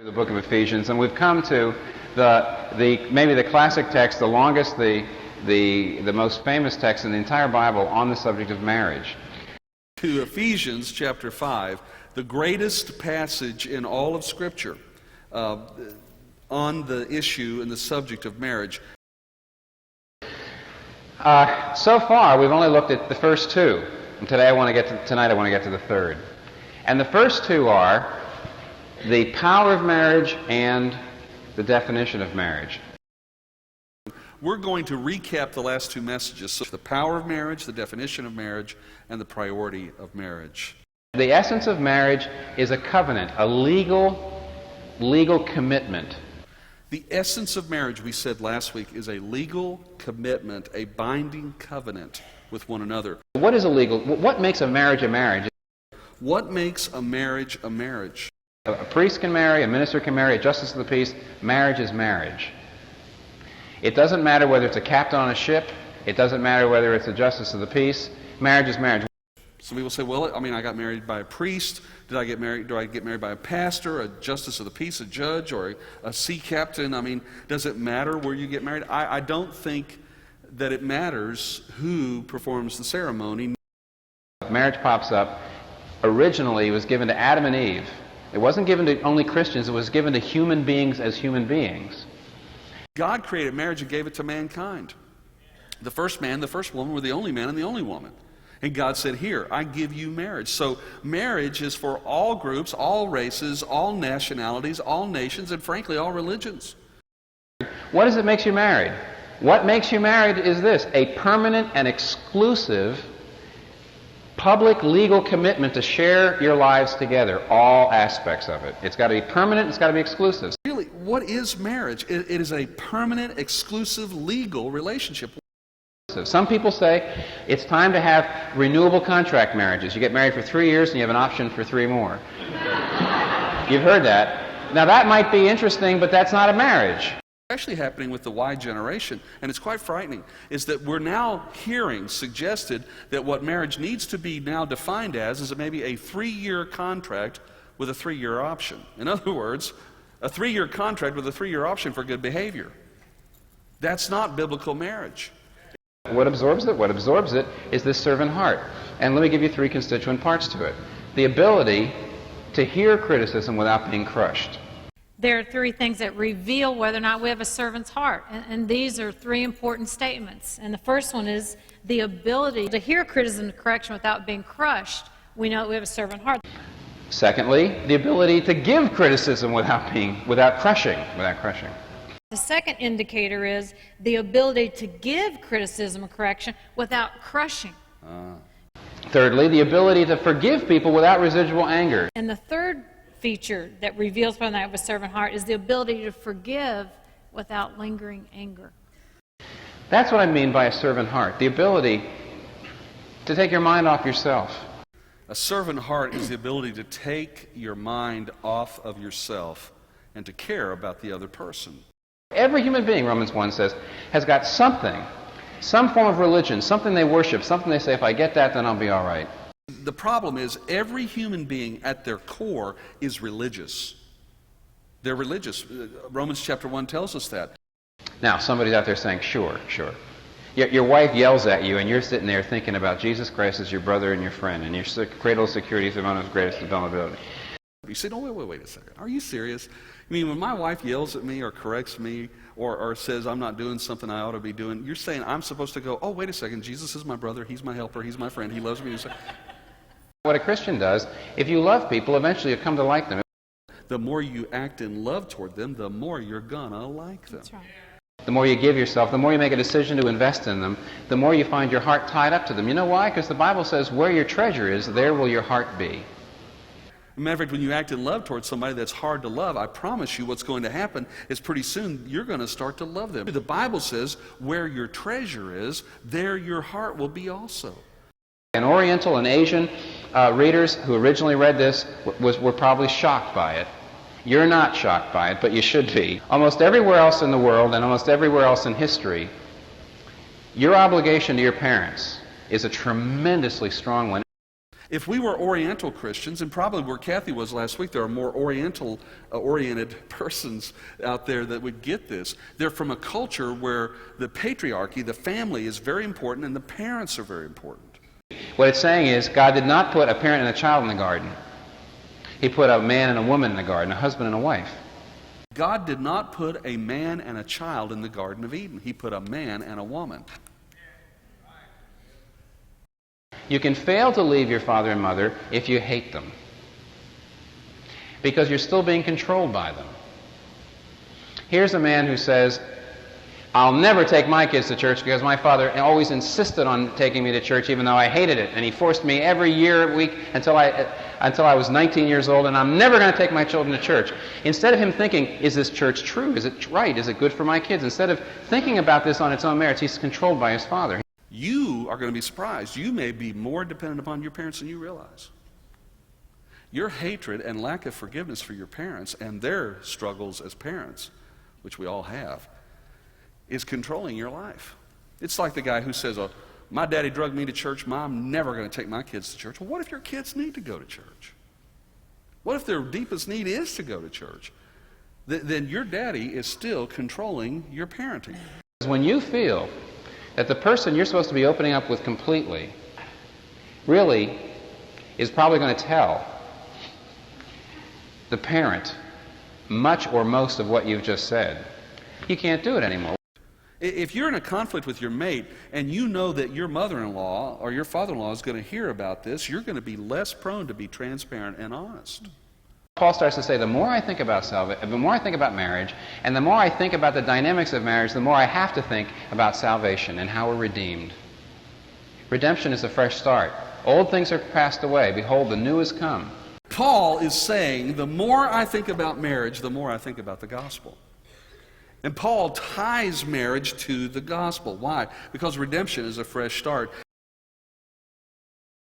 The book of Ephesians, and we've come to maybe the classic text, the longest, the most famous text in the entire Bible on the subject of marriage. To Ephesians chapter 5, the greatest passage in all of Scripture on the issue and the subject of marriage. So far, we've only looked at the first two, and tonight I want to get to the third. And the first two are the power of marriage and the definition of marriage. We're going to recap the last two messages. So the power of marriage, the definition of marriage, and the priority of marriage. The essence of marriage is a covenant, a legal commitment. The essence of marriage, we said last week, is a legal commitment, a binding covenant with one another. What makes a marriage a marriage? What makes a marriage a marriage? A priest can marry, a minister can marry, a justice of the peace. Marriage is marriage. It doesn't matter whether it's a captain on a ship. It doesn't matter whether it's a justice of the peace. Marriage is marriage. Some people say, well, I got married by a priest. Do I get married by a pastor, a justice of the peace, a judge, or a sea captain? Does it matter where you get married? I don't think that it matters who performs the ceremony. Marriage pops up. Originally, it was given to Adam and Eve. It wasn't given to only Christians. It was given to human beings as human beings. God created marriage and gave it to mankind. The first man, the first woman were the only man and the only woman. And God said, here, I give you marriage. So marriage is for all groups, all races, all nationalities, all nations, and frankly, all religions. What is it makes you married? What makes you married is this: a permanent and exclusive public legal commitment to share your lives together, all aspects of it. It's got to be permanent, it's got to be exclusive. Really, what is marriage? It is a permanent, exclusive, legal relationship. Some people say it's time to have renewable contract marriages. You get married for 3 years and you have an option for 3 more. You've heard that. Now that might be interesting, but that's not a marriage. Actually happening with the Y generation, and it's quite frightening, is that we're now hearing suggested that what marriage needs to be now defined as is maybe a 3-year contract with a 3-year option. In other words, a 3-year contract with a 3-year option for good behavior. That's not biblical marriage. What absorbs it? What absorbs it is this servant heart. And let me give you 3 constituent parts to it. The ability to hear criticism without being crushed. There are 3 things that reveal whether or not we have a servant's heart. And these are 3 important statements. And the first one is the ability to hear criticism and correction without being crushed. We know that we have a servant heart. Secondly, the ability to give criticism without crushing. The second indicator is the ability to give criticism and correction without crushing. Thirdly, the ability to forgive people without residual anger. And the third feature that reveals whether or not we have a servant heart is the ability to forgive without lingering anger. That's what I mean by a servant heart. The ability to take your mind off yourself. A servant heart is the ability to take your mind off of yourself and to care about the other person. Every human being, Romans 1 says, has got something, some form of religion, something they worship, something they say, if I get that, then I'll be all right. The problem is every human being at their core is religious. They're religious. Romans chapter 1 tells us that. Now, somebody's out there saying, sure. Your wife yells at you, and you're sitting there thinking about Jesus Christ as your brother and your friend, and your cradle of security is the one of greatest vulnerability. You say, no, wait a second. Are you serious? When my wife yells at me or corrects me or says I'm not doing something I ought to be doing, you're saying I'm supposed to go, oh, wait a second, Jesus is my brother, he's my helper, he's my friend, he loves me. What a Christian does, if you love people, eventually you come to like them. The more you act in love toward them, the more you're gonna like them. That's right. The more you give yourself, the more you make a decision to invest in them, the more you find your heart tied up to them. You know why? Because the Bible says where your treasure is, there will your heart be. Matter of fact, when you act in love towards somebody that's hard to love, I promise you what's going to happen is pretty soon you're going to start to love them. The Bible says where your treasure is, there your heart will be also. And Oriental and Asian readers who originally read this were probably shocked by it. You're not shocked by it, but you should be. Almost everywhere else in the world and almost everywhere else in history, your obligation to your parents is a tremendously strong one. If we were Oriental Christians, and probably where Kathy was last week, there are more Oriental-oriented persons out there that would get this. They're from a culture where the patriarchy, the family, is very important, and the parents are very important. What it's saying is God did not put a parent and a child in the garden. He put a man and a woman in the garden, a husband and a wife. God did not put a man and a child in the Garden of Eden. He put a man and a woman. You can fail to leave your father and mother if you hate them, because you're still being controlled by them. Here's a man who says, I'll never take my kids to church because my father always insisted on taking me to church even though I hated it, and he forced me every year, week, until I was 19 years old, and I'm never going to take my children to church. Instead of him thinking, is this church true? Is it right? Is it good for my kids? Instead of thinking about this on its own merits, he's controlled by his father. You are going to be surprised. You may be more dependent upon your parents than you realize. Your hatred and lack of forgiveness for your parents and their struggles as parents, which we all have, is controlling your life. It's like the guy who says, oh, my daddy drugged me to church, Mom never going to take my kids to church. Well, what if your kids need to go to church? What if their deepest need is to go to church? Then your daddy is still controlling your parenting. When you feel that the person you're supposed to be opening up with completely really is probably going to tell the parent much or most of what you've just said, you can't do it anymore. If you're in a conflict with your mate and you know that your mother-in-law or your father-in-law is going to hear about this, you're going to be less prone to be transparent and honest. Paul starts to say, the more I think about salvation, the more I think about marriage, and the more I think about the dynamics of marriage, the more I have to think about salvation and how we're redeemed. Redemption is a fresh start. Old things are passed away. Behold, the new has come. Paul is saying, the more I think about marriage, the more I think about the gospel. And Paul ties marriage to the gospel. Why? Because redemption is a fresh start.